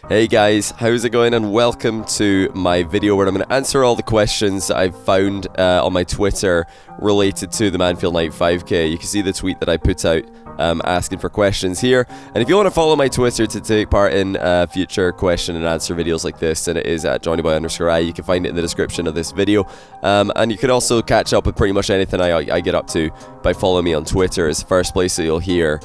Hey guys, how's it going, and welcome to my video where I'm going to answer all the questions that I've found on my Twitter related to the Mannfield Night 5k. You can see the tweet that I put out asking for questions here, and if you want to follow my Twitter to take part in future question and answer videos like this, then it is at JohnnyBoy_I. You can find it in the description of this video, and you can also catch up with pretty much anything I get up to by following me on Twitter. It's the first place that you'll hear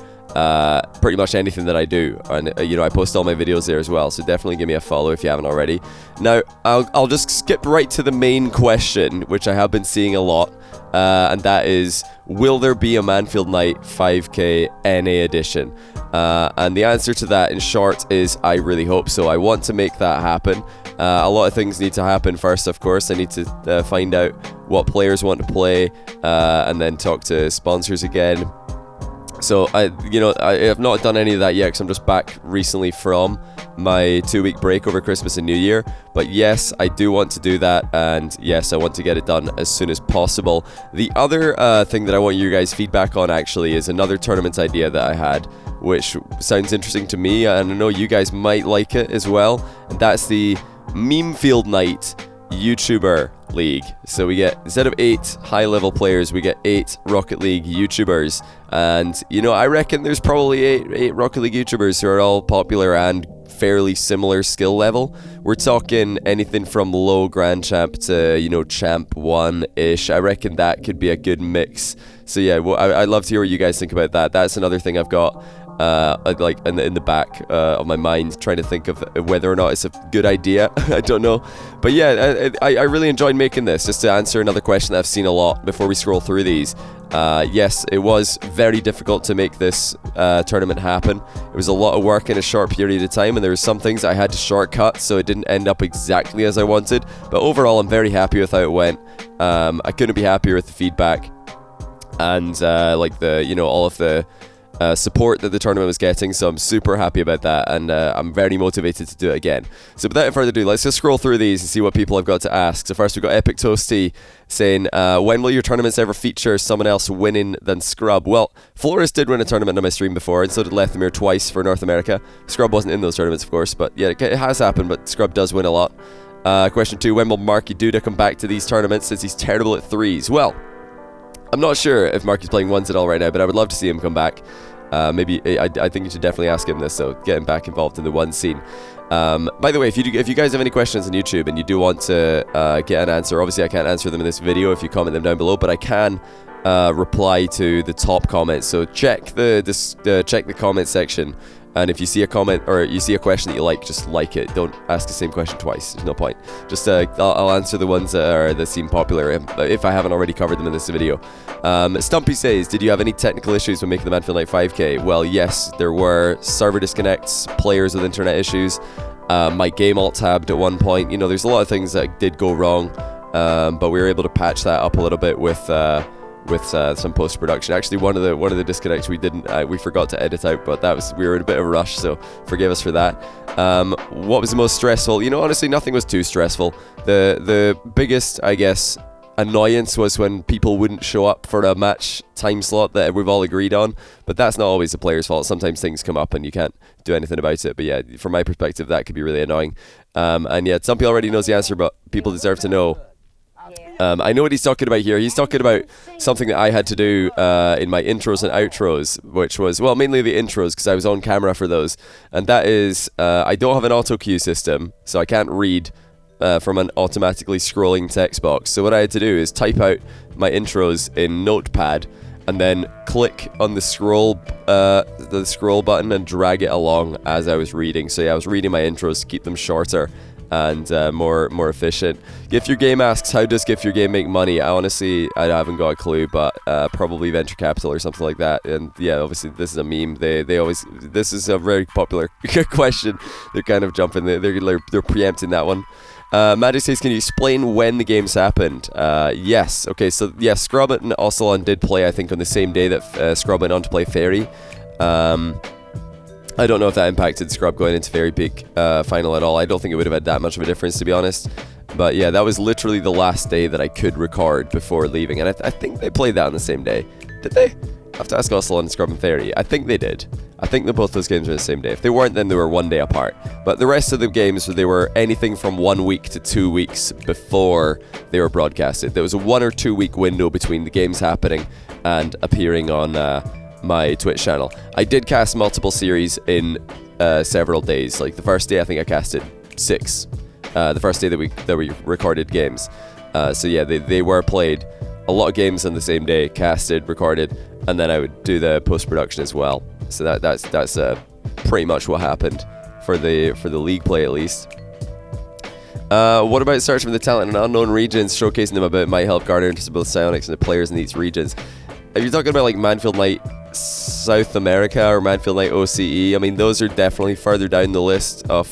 pretty much anything that I do, and I post all my videos there as well, so definitely give me a follow if you haven't already. Now I'll just skip right to the main question, which I have been seeing a lot, and that is, will there be a Mannfield Night 5k NA edition? And the answer to that in short is I really hope so. I want to make that happen. A lot of things need to happen first, of course. I need to find out what players want to play, and then talk to sponsors again. So I have not done any of that yet because I'm just back recently from my 2-week break over Christmas and New Year. But yes, I do want to do that, and yes, I want to get it done as soon as possible. The other thing that I want your guys' feedback on actually is another tournament idea that I had, which sounds interesting to me, and I know you guys might like it as well, and that's the Mannfield Night YouTuber League. So we get, instead of 8 high-level players, we get 8 Rocket League YouTubers, and I reckon there's probably 8 Rocket League YouTubers who are all popular and fairly similar skill level. We're talking anything from low Grand Champ to Champ 1-ish. I reckon that could be a good mix. So yeah, I'd love to hear what you guys think about that. That's another thing I've got like in the back of my mind, trying to think of whether or not it's a good idea. I don't know, but yeah, I really enjoyed making this, just to answer another question that I've seen a lot before we scroll through these. Yes, it was very difficult to make this tournament happen. It was a lot of work in a short period of time, and there were some things I had to shortcut, so it didn't end up exactly as I wanted, but overall I'm very happy with how it went. I couldn't be happier with the feedback and like all of the support that the tournament was getting, so I'm super happy about that, and I'm very motivated to do it again. So without further ado, let's just scroll through these and see what people have got to ask. So first we've got Epic Toasty saying, when will your tournaments ever feature someone else winning than Scrub? Well, Flores did win a tournament on my stream before, and so did Lethamere twice for North America. Scrub wasn't in those tournaments, of course, but yeah, it has happened, but Scrub does win a lot. Question 2, when will Marky Duda come back to these tournaments, since he's terrible at 3s? Well, I'm not sure if Marky's playing 1s at all right now, but I would love to see him come back. Maybe I think you should definitely ask him this, so get him back involved in the 1 scene. By the way, if you guys have any questions on YouTube and you do want to get an answer, obviously I can't answer them in this video if you comment them down below, but I can reply to the top comments. So check the comment section, and if you see a comment or you see a question that you like, just like it. Don't ask the same question twice. There's no point. Just I'll answer the ones that seem popular if I haven't already covered them in this video. Stumpy says, did you have any technical issues when making the Mannfield Night 5k? Well, yes, there were server disconnects, players with internet issues. My game alt tabbed at one point. There's a lot of things that did go wrong, but we were able to patch that up a little bit with some post-production. Actually, one of the disconnects we forgot to edit out, but we were in a bit of a rush, so forgive us for that. What was the most stressful? Honestly, nothing was too stressful. The biggest, I guess, annoyance was when people wouldn't show up for a match time slot that we've all agreed on, but that's not always the player's fault. Sometimes things come up and you can't do anything about it, but yeah, from my perspective, that could be really annoying. And yeah, some people already knows the answer, but people deserve to know. I know what he's talking about here. He's talking about something that I had to do in my intros and outros, which was, well, mainly the intros, because I was on camera for those. And that is, I don't have an auto cue system, so I can't read from an automatically scrolling text box. So what I had to do is type out my intros in Notepad, and then click on the scroll button and drag it along as I was reading. So yeah, I was reading my intros to keep them shorter and more efficient. Gift Your Game asks, how does Gift Your Game make money? I haven't got a clue, but probably venture capital or something like that. And yeah, obviously this is a meme. This is a very popular question. They're kind of jumping. They're preempting that one. Magic says, can you explain when the games happened? Yes. Okay, so yeah, Scrub and Ocelon did play, I think, on the same day that Scrub went on to play Fairy. I don't know if that impacted Scrub going into Very Big final at all. I don't think it would have had that much of a difference, to be honest. But yeah, that was literally the last day that I could record before leaving, and I think they played that on the same day. Did they? have to ask Ocelot and Scrub and Fairy. I think they did. I think that both those games were the same day. If they weren't, then they were one day apart. But the rest of the games, they were anything from 1 week to 2 weeks before they were broadcasted. There was a 1 or 2 week window between the games happening and appearing on my Twitch channel. I did cast multiple series in several days. Like the first day, I think I casted 6. The first day that we recorded games. So yeah, they were played. A lot of games on the same day, casted, recorded, and then I would do the post-production as well. So that's pretty much what happened for the league play at least. What about search for the talent in unknown regions, showcasing them a bit might help garner interest in both psionics and the players in these regions. If you're talking about like Mannfield Night South America or Mannfield Night OCE, I mean those are definitely further down the list of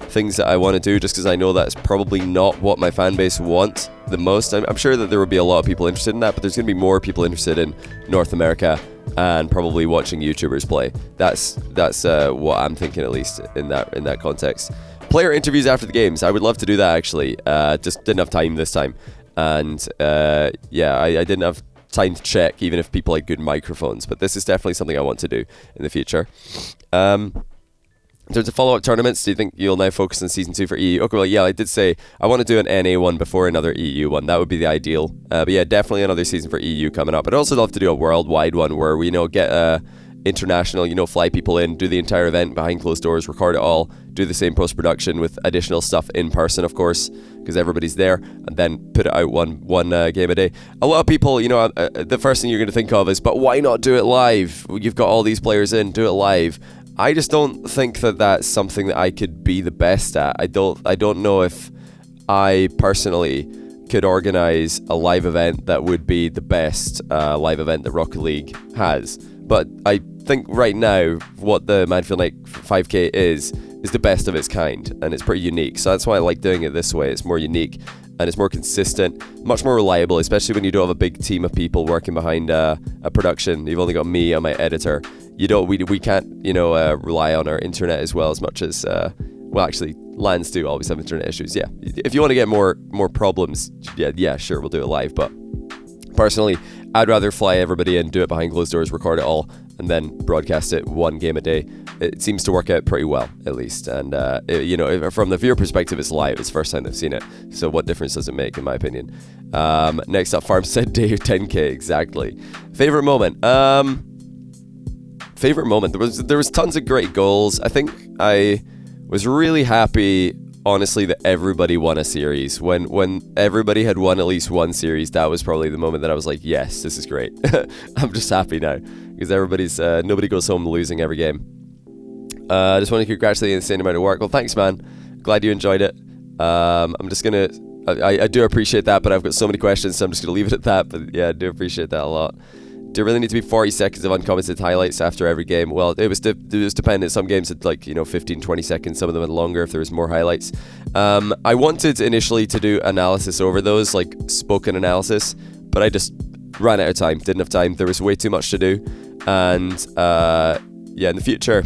things that I want to do, just because I know that's probably not what my fan base wants the most. I'm sure that there will be a lot of people interested in that, but there's going to be more people interested in North America and probably watching YouTubers play. That's what I'm thinking, at least in that context. Player interviews after the games. I would love to do that actually. Just didn't have time this time, and yeah, I didn't have time to check even if people had good microphones. But this is definitely something I want to do in the future. In terms of follow-up tournaments, do you think you'll now focus on Season 2 for EU? Okay, well, yeah, I did say I want to do an NA one before another EU one. That would be the ideal. But yeah, definitely another season for EU coming up. I'd also love to do a worldwide one where we, get international, fly people in, do the entire event behind closed doors, record it all, do the same post-production with additional stuff in person, of course, because everybody's there, and then put it out one game a day. A lot of people, the first thing you're going to think of is, but why not do it live? You've got all these players in, do it live. I just don't think that that's something that I could be the best at. I don't know if I personally could organize a live event that would be the best live event that Rocket League has. But I think right now what the Mannfield Night 5K is the best of its kind, and it's pretty unique. So that's why I like doing it this way. It's more unique and it's more consistent, much more reliable, especially when you don't have a big team of people working behind a production. You've only got me and my editor. We can't rely on our internet as well as much as well, actually LANs do always have internet issues. Yeah, if you want to get more problems, yeah, sure, we'll do it live. But personally, I'd rather fly everybody in, do it behind closed doors, record it all, and then broadcast it 1 game a day. It seems to work out pretty well, at least. And from the viewer perspective, it's live. It's the first time they've seen it. So what difference does it make, in my opinion? Next up, Farm said day 10k, exactly. Favorite moment? Favorite moment? There was tons of great goals. I think I was really happy, honestly, that everybody won a series. When everybody had won at least one series, that was probably the moment that I was like, yes, this is great. I'm just happy now, because nobody goes home losing every game. I just want to congratulate you on the insane amount of work. Well, thanks, man. Glad you enjoyed it. I'm just gonna. I do appreciate that, but I've got so many questions, so I'm just gonna leave it at that. But yeah, I do appreciate that a lot. Do it really need to be 40 seconds of uncommented highlights after every game? Well, it was dependent. Some games had 15, 20 seconds. Some of them had longer if there was more highlights. I wanted initially to do analysis over those, like spoken analysis, but I just ran out of time. Didn't have time. There was way too much to do, and in the future,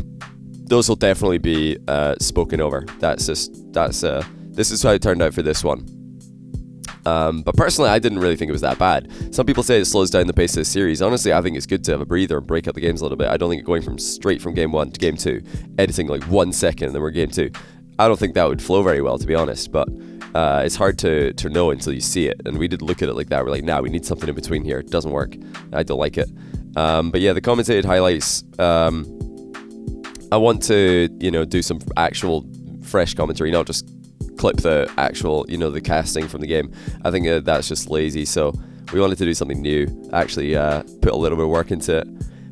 those will definitely be spoken over. This is how it turned out for this one. But personally, I didn't really think it was that bad. Some people say it slows down the pace of the series. Honestly, I think it's good to have a breather and break up the games a little bit. I don't think going straight from game 1 to game 2, editing 1 second and then we're game 2. I don't think that would flow very well, to be honest. But it's hard to know until you see it. And we did look at it like that. We're like, nah, we need something in between here. It doesn't work. I don't like it. But yeah, the commentated highlights, I want to, do some actual fresh commentary, not just clip the actual, the casting from the game. I think that's just lazy, so we wanted to do something new, actually put a little bit of work into it.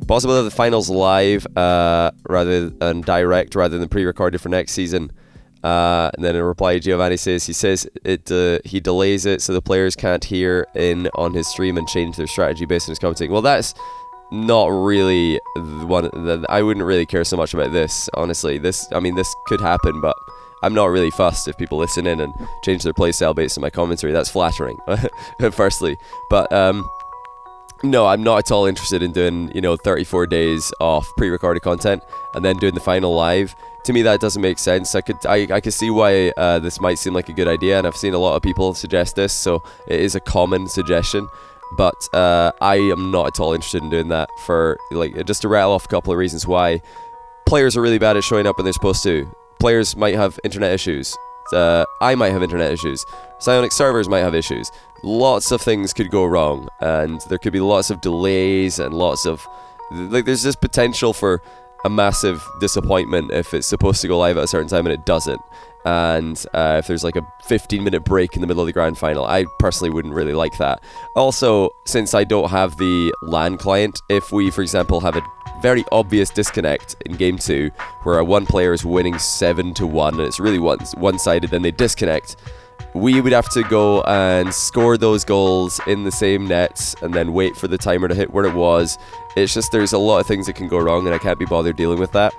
Possible that the finals live rather than direct, rather than pre-recorded for next season. And then in reply, Giovanni says he delays it so the players can't hear in on his stream and change their strategy based on his commenting. Well, that's not really one. I wouldn't really care so much about this, honestly. This could happen, but I'm not really fussed if people listen in and change their playstyle based on my commentary. That's flattering, firstly. But no, I'm not at all interested in doing 34 days of pre-recorded content and then doing the final live. To me, that doesn't make sense. I could see why this might seem like a good idea, and I've seen a lot of people suggest this, so it is a common suggestion. But I am not at all interested in doing that for, like, just to rattle off a couple of reasons why. Players are really bad at showing up when they're supposed to. Players might have internet issues. I might have internet issues. Psionic servers might have issues. Lots of things could go wrong, and there could be lots of delays and lots of, like, there's this potential for a massive disappointment if it's supposed to go live at a certain time and it doesn't. And if there's like a 15-minute break in the middle of the grand final, I personally wouldn't really like that. Also, since I don't have the LAN client, if we, for example, have a very obvious disconnect in Game 2, where one player is winning 7-1, and it's really one-sided, then they disconnect, we would have to go and score those goals in the same nets and then wait for the timer to hit where it was. It's just, there's a lot of things that can go wrong, and I can't be bothered dealing with that.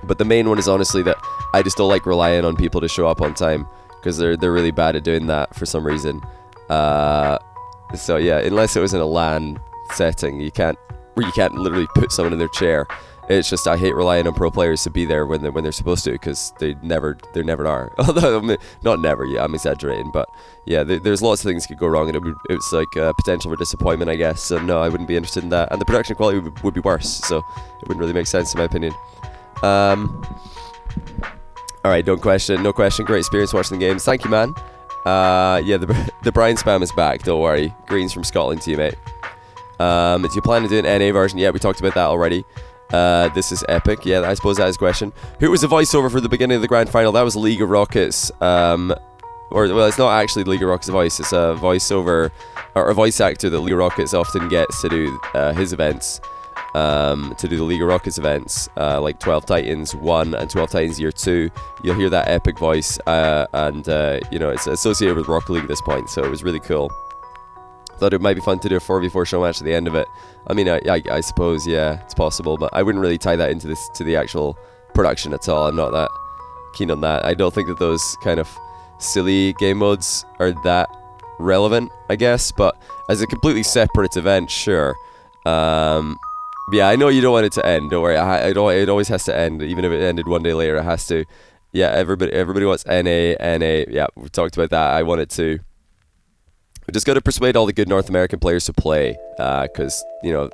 But the main one is honestly that I just don't like relying on people to show up on time, because they're really bad at doing that for some reason. So yeah, unless it was in a LAN setting, you can't literally put someone in their chair. It's just, I hate relying on pro players to be there when they're supposed to, because they never are. Although, not never, yeah, I'm exaggerating, but yeah, there's lots of things that could go wrong, and it's like potential for disappointment, I guess. So no, I wouldn't be interested in that, and the production quality would be worse, so it wouldn't really make sense in my opinion. Alright, no question, great experience watching the games, thank you, man. Yeah, the Brian spam is back, don't worry. Green's from Scotland, teammate. Do you plan to do an NA version? Yeah, we talked about that already. This is epic. Yeah, I suppose that is a question. Who was the voiceover for the beginning of the grand final? That was League of Rockets. Well, it's not actually League of Rockets' voice. It's a voiceover, or a voice actor that League of Rockets often gets to do his events. To do the League of Rockets events, like 12 Titans 1 and 12 Titans Year 2. You'll hear that epic voice, and you know, it's associated with Rocket League at this point, so it was really cool. Thought it might be fun to do a 4v4 show match at the end of it. I mean, I suppose, yeah, it's possible, but I wouldn't really tie that into the actual production at all. I'm not that keen on that. I don't think that those kind of silly game modes are that relevant, I guess, but as a completely separate event, sure. Yeah, I know you don't want it to end, don't worry. It always has to end, even if it ended one day later, it has to. Yeah, everybody wants NA, yeah, we talked about that. I want it to. We just got to persuade all the good North American players to play, because, you know,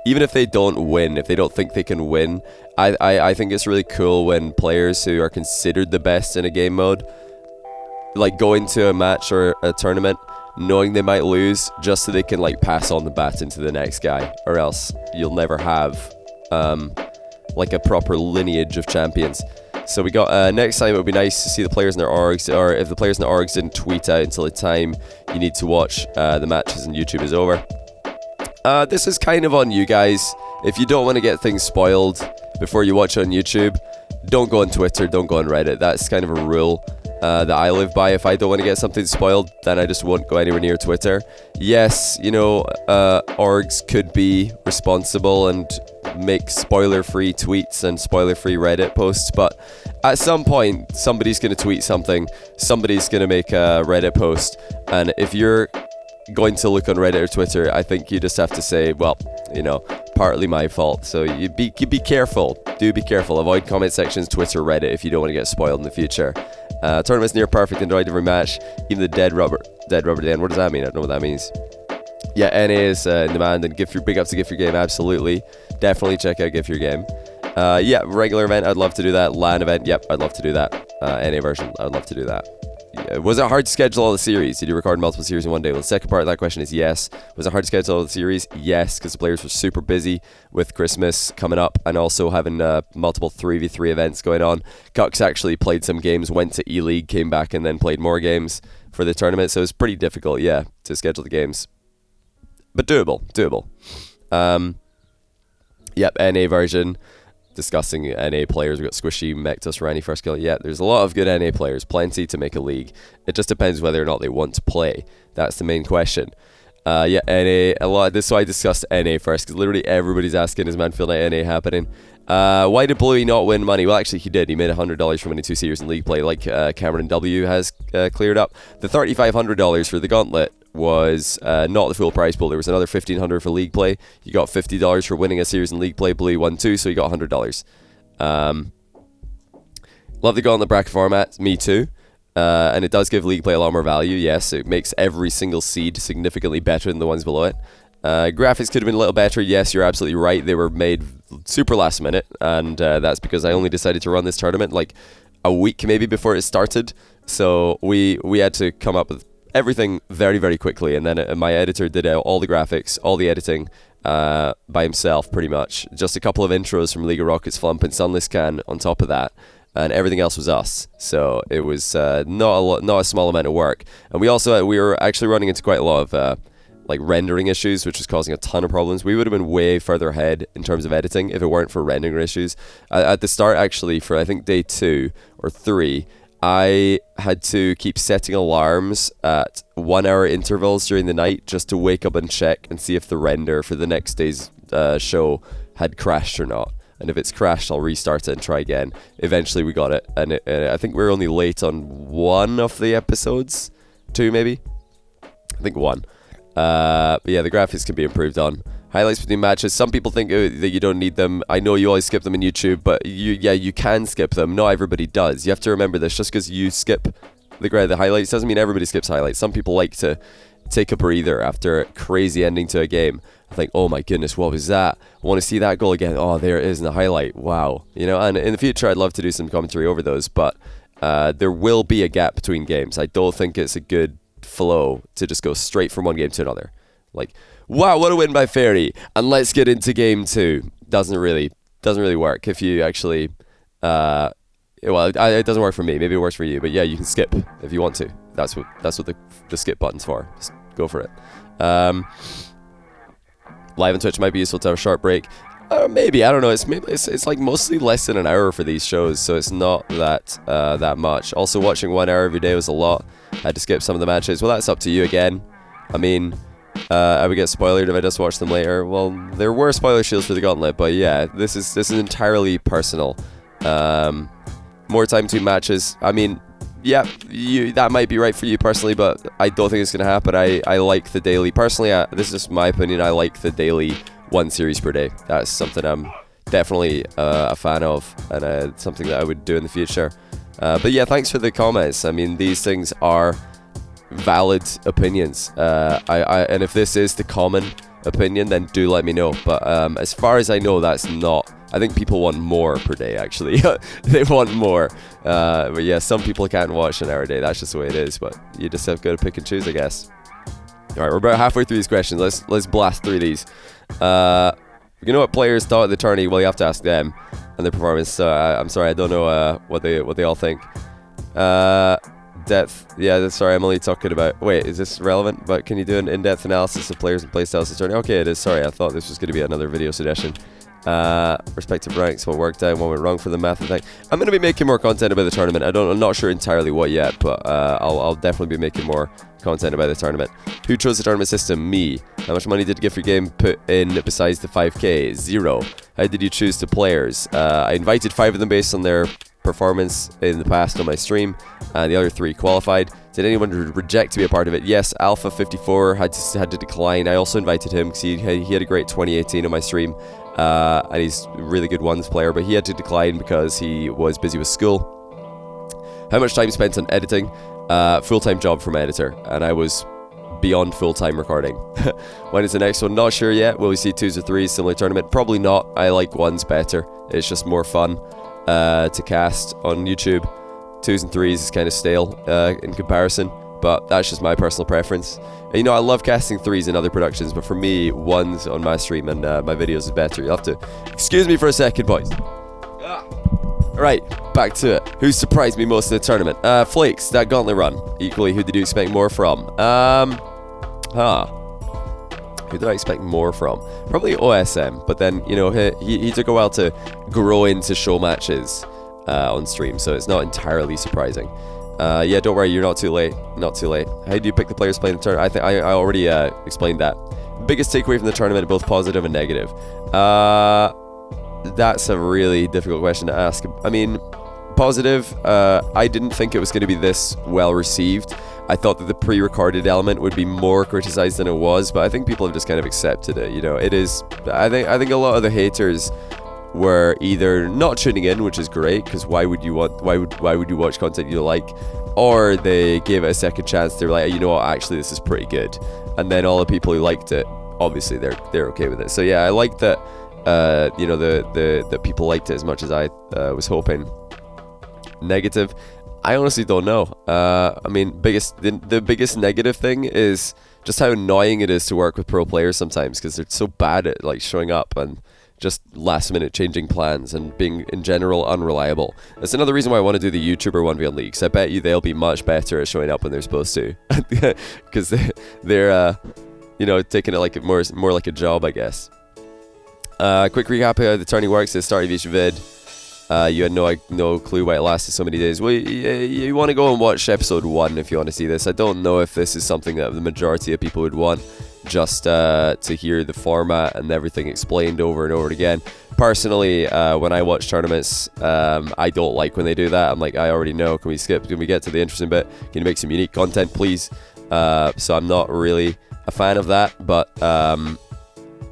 even if they don't win, if they don't think they can win, I think it's really cool when players who are considered the best in a game mode, like, go into a match or a tournament knowing they might lose, just so they can, like, pass on the baton to the next guy, or else you'll never have like a proper lineage of champions. So we got, next time it would be nice to see the players in their orgs, or if the players in their orgs didn't tweet out until the time you need to watch the matches and YouTube is over. This is kind of on you guys. If you don't want to get things spoiled before you watch on YouTube, don't go on Twitter, don't go on Reddit. That's kind of a rule that I live by. If I don't want to get something spoiled, then I just won't go anywhere near Twitter. Yes, you know, orgs could be responsible and make spoiler-free tweets and spoiler-free Reddit posts, but at some point, somebody's going to tweet something, somebody's going to make a Reddit post, and if you're going to look on Reddit or Twitter, I think you just have to say, well, you know, partly my fault. So you be careful. Do be careful. Avoid comment sections, Twitter, Reddit, if you don't want to get spoiled in the future. Tournament's near perfect. Enjoyed every match, even the dead rubber at the end. What does that mean? I don't know what that means. Yeah, NA is in demand, and big ups to Gift Your Game. Absolutely, definitely check out Gift Your Game. Yeah, regular event, I'd love to do that. LAN event, yep, I'd love to do that. NA version, I'd love to do that. Yeah. Was it hard to schedule all the series? Did you record multiple series in one day? Well, the second part of that question is yes. Was it hard to schedule all the series? Yes, because the players were super busy with Christmas coming up and also having multiple 3v3 events going on. Cucks actually played some games, went to E-League, came back and then played more games for the tournament, so it was pretty difficult, yeah, to schedule the games. But doable. Yep, NA version. Discussing NA players. We've got Squishy, Mectus, Rani, First Kill. Yeah, there's a lot of good NA players. Plenty to make a league. It just depends whether or not they want to play. That's the main question. Yeah, NA. A lot. This is why I discussed NA first, because literally everybody's asking, is Mannfield Night NA happening? Why did Bluey not win money? Well, actually, he did. He made $100 from winning 2 series in league play, like Cameron W has cleared up. The $3,500 for the gauntlet was not the full prize pool. There was another $1,500 for league play. You got $50 for winning a series in league play. Bluey won 2, so you got $100. Love the gauntlet bracket format. Me too. And it does give League Play a lot more value. Yes, it makes every single seed significantly better than the ones below it. Graphics could have been a little better. Yes, you're absolutely right. They were made super last minute, and that's because I only decided to run this tournament like a week maybe before it started. So we had to come up with everything very, very quickly, and then my editor did all the graphics, all the editing by himself pretty much. Just a couple of intros from League of Rockets, Flump, and Sunless Can on top of that. And everything else was us, so it was not a small amount of work. And we were actually running into quite a lot of like rendering issues, which was causing a ton of problems. We would have been way further ahead in terms of editing if it weren't for rendering issues. At the start, actually, for I think day 2 or 3, I had to keep setting alarms at 1 hour intervals during the night just to wake up and check and see if the render for the next day's show had crashed or not. And if it's crashed, I'll restart it and try again. Eventually we got it, and I think we were only late on 1 of the episodes. 2 maybe? I think 1. But yeah, the graphics can be improved on. Highlights between matches. Some people think that you don't need them. I know you always skip them in YouTube, but you can skip them. Not everybody does. You have to remember this. Just because you skip the highlights doesn't mean everybody skips highlights. Some people like to take a breather after a crazy ending to a game. I think, oh my goodness, what was that? I want to see that goal again. Oh, there it is in the highlight. Wow. You know, and in the future, I'd love to do some commentary over those, but there will be a gap between games. I don't think it's a good flow to just go straight from one game to another. Like, wow, what a win by Fairy, and let's get into game 2. Doesn't really work if you actually, well, it doesn't work for me. Maybe it works for you, but yeah, you can skip if you want to. That's what the skip button's for. Just go for it. Live on Twitch might be useful to have a short break. Maybe, I don't know. It's like mostly less than an hour for these shows, so it's not that much. Also, watching 1 hour every day was a lot. I had to skip some of the matches. Well, that's up to you again. I mean, I would get spoiled if I just watched them later. Well, there were spoiler shields for the Gauntlet, but yeah, this is entirely personal. More time between matches. I mean, yeah, that might be right for you personally, but I don't think it's going to happen. I like the daily. Personally, this is just my opinion. I like the daily 1 series per day. That's something I'm definitely a fan of, and something that I would do in the future. But yeah, thanks for the comments. I mean, these things are valid opinions. And if this is the common opinion, then do let me know. But as far as I know, that's not. I think people want more per day, actually. They want more. But yeah, some people can't watch an hour a day. That's just the way it is. But you just have got to pick and choose, I guess. All right, we're about halfway through these questions. Let's blast through these. You know what players thought of the tourney? Well, you have to ask them and their performance. I'm sorry, I don't know what they all think. Depth. Yeah, sorry, I'm only talking about. Wait, is this relevant? But can you do an in-depth analysis of players and playstyles of the tourney? Okay, it is. Sorry, I thought this was going to be another video suggestion. Respective ranks, what worked out, what went wrong for the math and thing. I'm going to be making more content about the tournament. I'm not sure entirely what yet, but I'll definitely be making more content about the tournament. Who chose the tournament system? Me. How much money did you get for your game put in besides the 5k? 0. How did you choose the players? I invited 5 of them based on their performance in the past on my stream, and the other 3 qualified. Did anyone reject to be a part of it? Yes, Alpha54 had to decline. I also invited him because he had a great 2018 on my stream, and he's a really good ones player, but he had to decline because he was busy with school. How much time spent on editing? Full-time job from editor, and I was beyond full-time recording. When is the next one? Not sure yet. Will we see 2s or 3s similar tournament? Probably not. I like 1s better. It's just more fun to cast on YouTube. 2s and 3s is kind of stale in comparison, but that's just my personal preference. And, you know, I love casting 3s in other productions, but for me, 1s on my stream and my videos is better. You'll have to excuse me for a second, boys. Right, back to it. Who surprised me most in the tournament? Flakes, that gauntlet run. Equally, who did you expect more from? Who did I expect more from? Probably OSM, but then, you know, he took a while to grow into show matches on stream, so it's not entirely surprising. Yeah, don't worry, you're not too late. Not too late. How do you pick the players playing the tournament? I think I already explained that. Biggest takeaway from the tournament, both positive and negative. That's a really difficult question to ask. I mean, positive, I didn't think it was going to be this well received. I thought that the pre-recorded element would be more criticized than it was, but I think people have just kind of accepted it. You know, it is. I think a lot of the haters were either not tuning in, which is great, because why would you watch content you don't like, or they gave it a second chance. They were like, you know what, actually this is pretty good. And then all the people who liked it, obviously they're okay with it. So yeah, I like that. The people liked it as much as I was hoping. Negative, I honestly don't know. I mean, the biggest negative thing is just how annoying it is to work with pro players sometimes, because they're so bad at like showing up and just last minute changing plans and being in general unreliable. That's another reason why I want to do the YouTuber 1v1 leagues. I bet you they'll be much better at showing up when they're supposed to, because they're taking it like more like a job, I guess. Quick recap of how the tourney works at the start of each vid. You had no clue why it lasted so many days. Well, you want to go and watch episode 1 if you want to see this. I don't know if this is something that the majority of people would want, just to hear the format and everything explained over and over again. Personally, when I watch tournaments, I don't like when they do that. I'm like, I already know. Can we skip? Can we get to the interesting bit? Can you make some unique content, please? So I'm not really a fan of that, but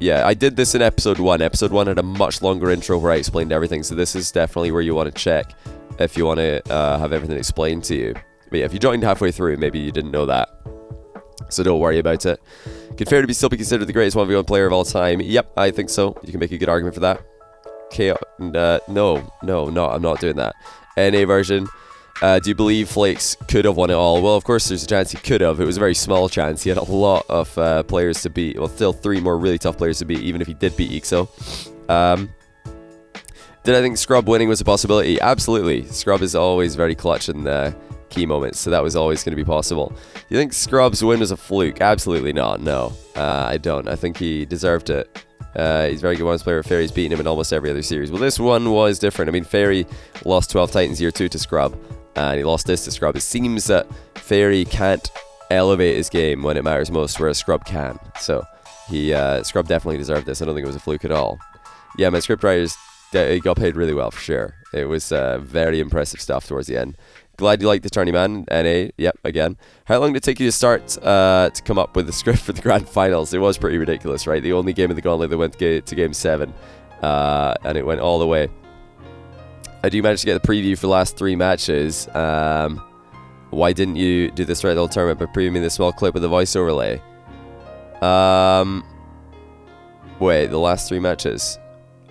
yeah, I did this in episode 1. Episode 1 had a much longer intro where I explained everything, so this is definitely where you want to check if you want to have everything explained to you. But yeah, if you joined halfway through, maybe you didn't know that, so don't worry about it. Could Fairy still be considered the greatest 1v1 player of all time? Yep, I think so. You can make a good argument for that. Okay, no, I'm not doing that. NA version. Do you believe Flakes could have won it all? Well, of course, there's a chance he could have. It was a very small chance. He had a lot of players to beat. Well, still 3 more really tough players to beat, even if he did beat Ixo. Did I think Scrub winning was a possibility? Absolutely. Scrub is always very clutch in key moments, so that was always going to be possible. Do you think Scrub's win was a fluke? Absolutely not, no. I don't. I think he deserved it. He's a very good ones player. Fairy's beaten him in almost every other series. Well, this one was different. I mean, Fairy lost 12 Titans year 2 to Scrub, and he lost this to Scrub. It seems that Fairy can't elevate his game when it matters most, whereas Scrub can. So Scrub definitely deserved this. I don't think it was a fluke at all. Yeah, my scriptwriters, he got paid really well for sure. It was very impressive stuff towards the end. Glad you liked the tourney, man. NA, yep, again. How long did it take you to start to come up with the script for the grand finals? It was pretty ridiculous, right? The only game of the gauntlet that went to game 7, and it went all the way. I do manage to get the preview for the last 3 matches. Why didn't you do this throughout the whole tournament by previewing the small clip with the voice overlay? Wait, the last 3 matches?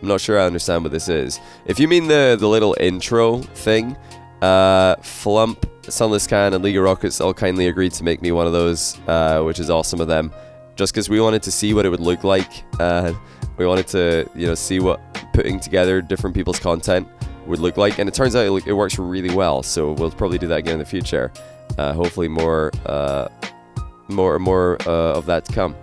I'm not sure I understand what this is. If you mean the little intro thing, Flump, Sunless Can, and League of Rockets all kindly agreed to make me one of those, which is awesome of them. Just because we wanted to see what it would look like. We wanted to, see what putting together different people's content would look like, and it turns out it works really well. So we'll probably do that again in the future. Hopefully more of that to come.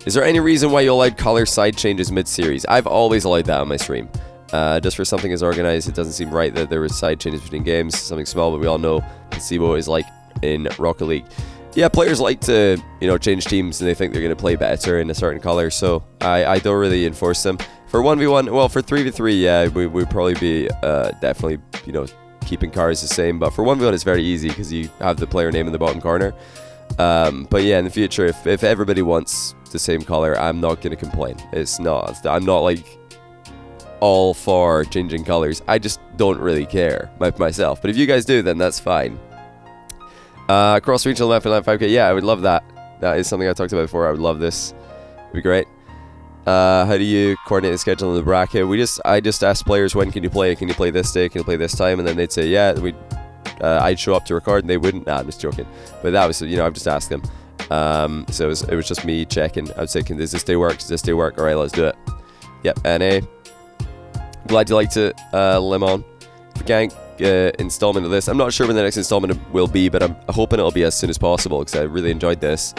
Is there any reason why you allowed color side changes mid-series? I've always allowed that on my stream. Just for something as organized, it doesn't seem right that there was side changes between games. Something small, but we all know placebo is like in Rocket League. Yeah, players like to, change teams, and they think they're going to play better in a certain color, so I don't really enforce them. For 1v1, well, for 3v3, yeah, we'd probably be definitely, keeping cars the same, but for 1v1 it's very easy because you have the player name in the bottom corner. But yeah, in the future, if everybody wants the same color, I'm not going to complain. I'm not like all for changing colors. I just don't really care myself, but if you guys do, then that's fine. Cross regional Mannfield Night 5k, yeah, I would love that. That is something I talked about before. I would love this. It'd be great. How do you coordinate the schedule in the bracket? I just asked players, when can you play? Can you play this day? Can you play this time? And then they'd say, yeah. I'd show up to record, and they wouldn't. Nah, I'm just joking. But that was, I've just asked them. So it was just me checking. I would say, does this day work? Does this day work? All right, let's do it. Yep, NA. Glad you liked it, Lemon. If we can't installment of this, I'm not sure when the next installment will be, but I'm hoping it'll be as soon as possible because I really enjoyed this.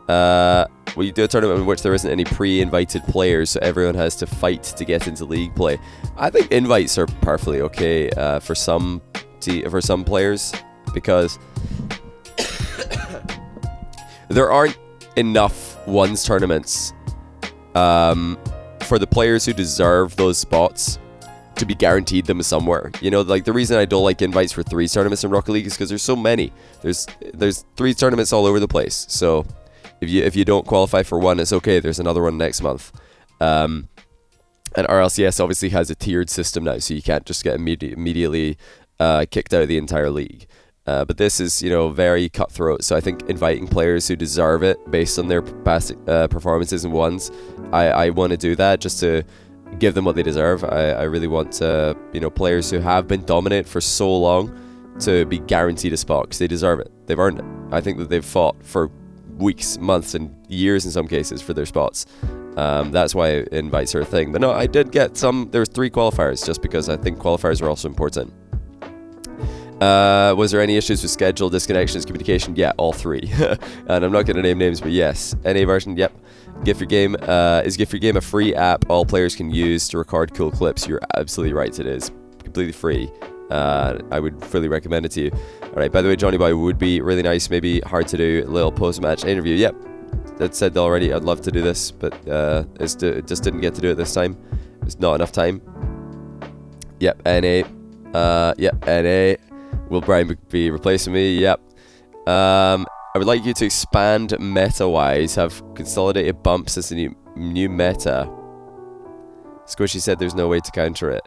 Will you do a tournament in which there isn't any pre-invited players, so everyone has to fight to get into league play? I think invites are perfectly okay for some players, because there aren't enough ones tournaments for the players who deserve those spots to be guaranteed them somewhere. Like the reason I don't like invites for 3 tournaments in Rocket League is because there's so many. There's 3 tournaments all over the place. So if you don't qualify for one, it's okay. There's another one next month. And RLCS obviously has a tiered system now, so you can't just get immediately kicked out of the entire league. But this is, very cutthroat. So I think inviting players who deserve it based on their past performances and wins, I want to do that just to give them what they deserve. I really want players who have been dominant for so long to be guaranteed a spot because they deserve it. They've earned it. I think that they've fought for weeks, months, and years in some cases for their spots. That's why invites are a thing. But no, I did get some. There was 3 qualifiers just because I think qualifiers are also important. Was there any issues with schedule, disconnections, communication? Yeah, all 3. And I'm not going to name names, but yes. NA version, yep. Gift Your Game. Is Gift Your Game a free app all players can use to record cool clips? You're absolutely right, it is. Completely free. I would fully recommend it to you. Alright, by the way, Johnny Boy would be really nice, maybe hard to do, a little post-match interview. Yep, that said already, I'd love to do this, but it just didn't get to do it this time. There's not enough time. Yep, NA. Yep, NA. Will Brian be replacing me? Yep. I would like you to expand meta-wise, have consolidated bumps as a new meta. Squishy said there's no way to counter it.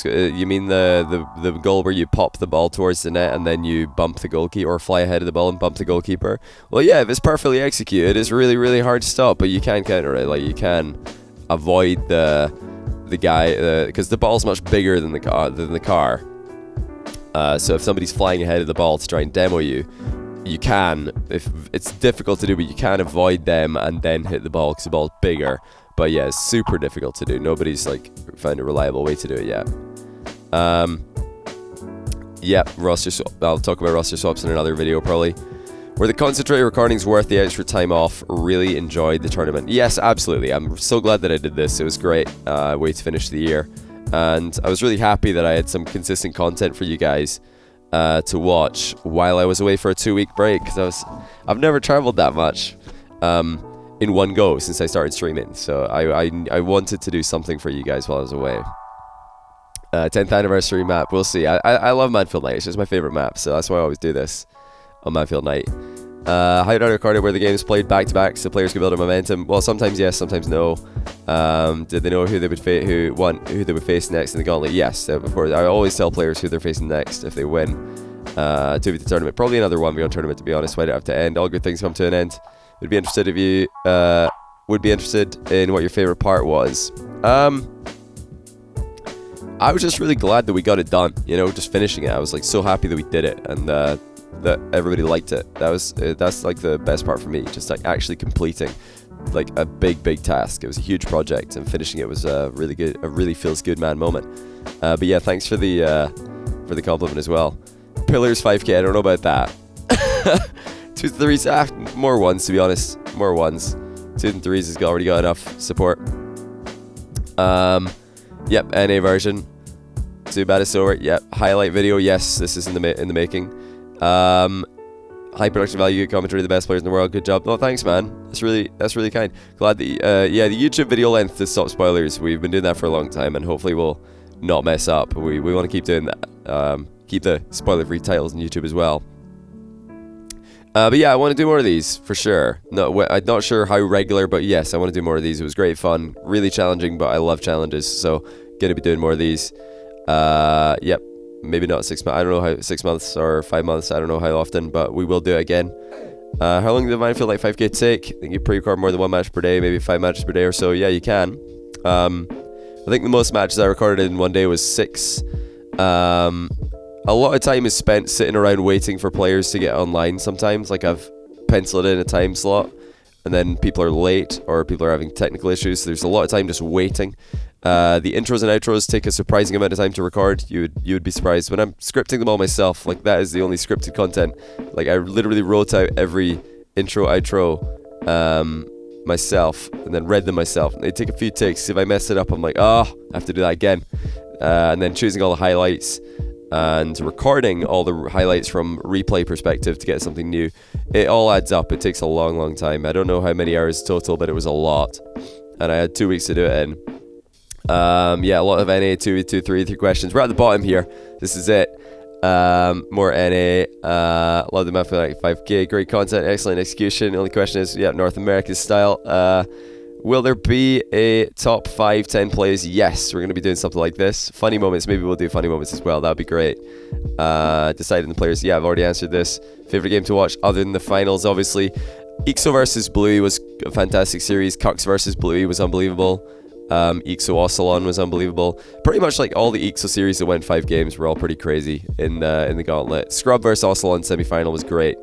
You mean the goal where you pop the ball towards the net and then you bump the goalkeeper, or fly ahead of the ball and bump the goalkeeper? Well, yeah, if it's perfectly executed, it's really, really hard to stop, but you can counter it. Like, you can avoid the guy, because the ball's much bigger than the car. So if somebody's flying ahead of the ball to try and demo you, you can. If it's difficult to do, but you can avoid them and then hit the ball because the ball's bigger. But yeah, it's super difficult to do. Nobody's found a reliable way to do it yet. Yep, roster swap. I'll talk about roster swaps in another video probably. Were the concentrated recordings worth the extra time off? Really enjoyed the tournament. Yes, absolutely. I'm so glad that I did this. It was great way to finish the year. And I was really happy that I had some consistent content for you guys to watch while I was away for a 2-week break, because I've never traveled that much in one go since I started streaming. So I wanted to do something for you guys while I was away. 10th anniversary map, we'll see. I love Mannfield Night. It's just my favorite map, so that's why I always do this on Mannfield Night. How do I record it where the game is played back to back so players can build a momentum? Well, sometimes yes, sometimes no. Did they know who they would face next in the gauntlet? Yes, of course. I always tell players who they're facing next if they win. 2v2 tournament, probably another 1v1 tournament, to be honest. Why do I have to end? All good things come to an end. Would be interested if you would be interested in what your favorite part was. I was just really glad that we got it done. Just finishing it. I was so happy that we did it, and that everybody liked it. That's the best part for me. Just actually completing a big task. It was a huge project, and finishing it was a really feels good man moment. But yeah, thanks for the compliment as well. Pillars 5k. I don't know about that. 2s and 3s. More ones, to be honest. More ones. 2s and 3s has already got enough support. Yep, NA version. Too bad it's over. Yep, highlight video. Yes, this is in the making. High production value, good commentary, the best players in the world. Good job. Oh, thanks, man. That's really kind. Glad that the YouTube video length to stop spoilers. We've been doing that for a long time, and hopefully we'll not mess up. We want to keep doing that. Keep the spoiler-free titles on YouTube as well. But yeah, I want to do more of these for sure. No, I'm not sure how regular, but yes, I want to do more of these. It was great fun, really challenging, but I love challenges, so gonna be doing more of these. Yep, maybe not 6 months. I don't know how 6 months or 5 months. I don't know how often, but we will do it again. How long did the Mannfield Night 5k take? I think you pre-record more than 1 match per day, maybe 5 matches per day or so. Yeah, you can. I think the most matches I recorded in one day was 6. A lot of time is spent sitting around waiting for players to get online sometimes. I've penciled in a time slot, and then people are late or people are having technical issues, so there's a lot of time just waiting. The intros and outros take a surprising amount of time to record. You would be surprised. When I'm scripting them all myself, that is the only scripted content. I literally wrote out every intro, outro myself, and then read them myself. And they take a few takes. If I mess it up, I'm like, I have to do that again. And then choosing all the highlights and recording all the highlights from replay perspective to get something new. It all adds up. It takes a long time. I don't know how many hours total, but it was a lot. And I had 2 weeks to do it in. Yeah, a lot of NA 2v2 3 questions. We're at the bottom here. This is it. More NA. Love the Mannfield Night 5k. Great content, excellent execution. The only question is, North American style. Will there be a top 5, 10 plays? Yes, we're going to be doing something like this. Funny moments, maybe we'll do funny moments as well. That would be great. Deciding the players. Yeah, I've already answered this. Favorite game to watch other than the finals, obviously. Ixo versus Bluey was a fantastic series. Cux versus Bluey was unbelievable. Ixo Ocelon was unbelievable. Pretty much like all the Ixo series that went 5 games were all pretty crazy in the gauntlet. Scrub versus Ocelon semi-final was great.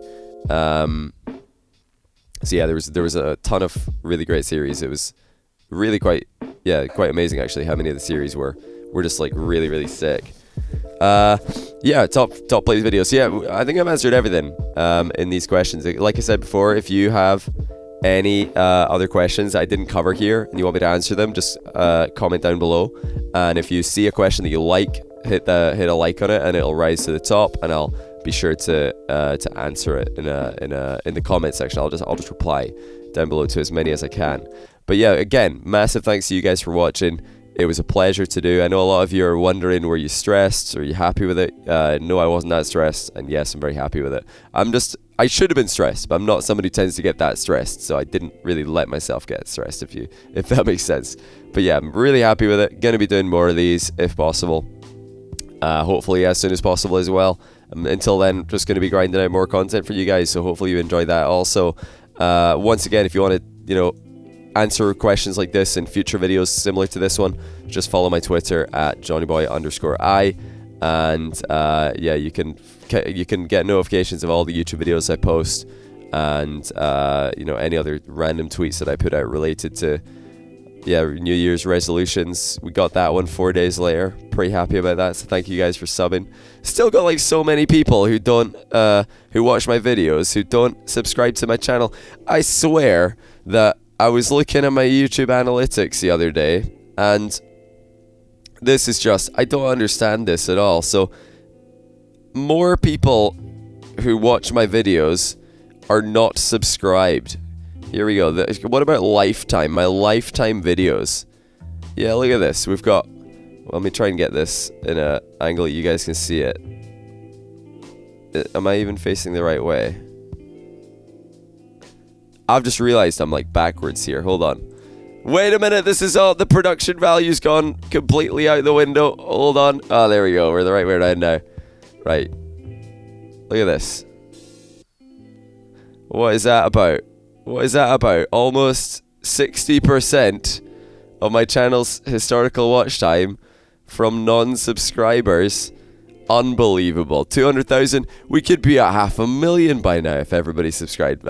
So yeah, there was a ton of really great series. It was really quite amazing actually how many of the series were just like really, really sick. Yeah, top plays videos. So yeah, I think I've answered everything in these questions. Like I said before, if you have any other questions that I didn't cover here and you want me to answer them, just comment down below. And if you see a question that you like, hit a like on it and it'll rise to the top, and I'll be sure to answer it in the comment section. I'll just reply down below to as many as I can. But yeah, again, massive thanks to you guys for watching. It was a pleasure to do. I know a lot of you are wondering, were you stressed? Are you happy with it? No, I wasn't that stressed, and yes, I'm very happy with it. I should have been stressed, but I'm not somebody who tends to get that stressed, so I didn't really let myself get stressed, if that makes sense. But yeah, I'm really happy with it. Gonna be doing more of these if possible. Hopefully as soon as possible as well. Until then, just going to be grinding out more content for you guys, so hopefully you enjoy that also. Once again, if you want to, answer questions like this in future videos similar to this one, just follow my Twitter at johnnyboy_I, and yeah, you can get notifications of all the YouTube videos I post, and any other random tweets that I put out related to New Year's resolutions. We got that one 4 days later. Pretty happy about that, so thank you guys for subbing. Still got like so many people who don't who watch my videos who don't subscribe to my channel. I swear that I was looking at my YouTube analytics the other day, and this is just, I don't understand this at all. So more people who watch my videos are not subscribed. Here we go. What about lifetime? My lifetime videos. Yeah, look at this. We've got... Well, let me try and get this in an angle that you guys can see it. Am I even facing the right way? I've just realized I'm like backwards here. Hold on. Wait a minute. This is all... The production value's gone completely out the window. Hold on. Oh, there we go. We're the right way around now. Right. Look at this. What is that about? What is that about? Almost 60% of my channel's historical watch time from non-subscribers. Unbelievable. 200,000. We could be at 500,000 by now if everybody subscribed.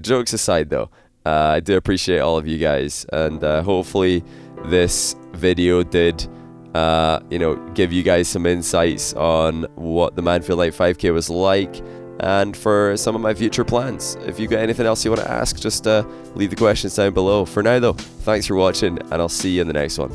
Jokes aside though, I do appreciate all of you guys, and hopefully this video did give you guys some insights on what the Mannfield Night 5K was like, and for some of my future plans. If you got anything else you want to ask, just leave the questions down below. For now though, thanks for watching, and I'll see you in the next one.